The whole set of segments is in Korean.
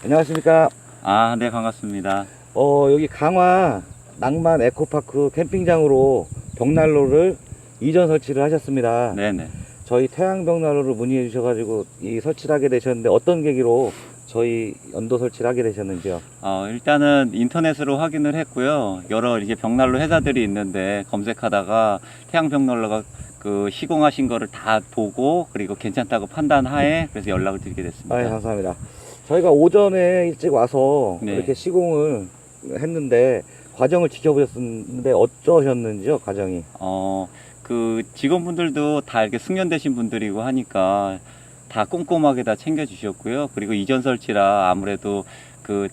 안녕하십니까. 아, 네, 반갑습니다. 여기 강화 낭만 에코파크 캠핑장으로 벽난로를 이전 설치를 하셨습니다. 네네. 저희 태양 벽난로를 문의해 주셔가지고 이 설치를 하게 되셨는데 어떤 계기로 저희 연도 설치를 하게 되셨는지요? 일단은 인터넷으로 확인을 했고요. 여러 이제 벽난로 회사들이 있는데 검색하다가 태양 벽난로가 그 시공하신 거를 다 보고 그리고 괜찮다고 판단하에 그래서 연락을 드리게 됐습니다. 아, 감사합니다. 저희가 오전에 일찍 와서 네. 이렇게 시공을 했는데 과정을 지켜보셨는데 어떠셨는지요, 과정이? 그 직원분들도 다 이렇게 숙련되신 분들이고 하니까 다 꼼꼼하게 다 챙겨주셨고요. 그리고 이전 설치라 아무래도 그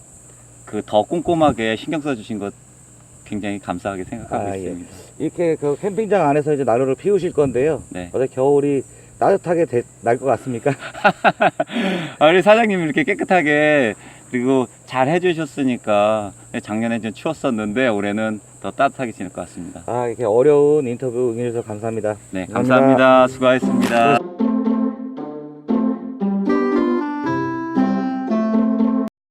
더 꼼꼼하게 신경 써주신 것 굉장히 감사하게 생각하고 예. 있습니다. 이렇게 그 캠핑장 안에서 이제 난로를 피우실 건데요. 네. 어제 겨울이 따뜻하게 날 것 같습니까? 우리 사장님이 이렇게 깨끗하게 그리고 잘 해주셨으니까 작년에 좀 추웠었는데 올해는 더 따뜻하게 지낼 것 같습니다. 이렇게 어려운 인터뷰 응해주셔서 감사합니다. 네, 감사합니다. 수고하셨습니다.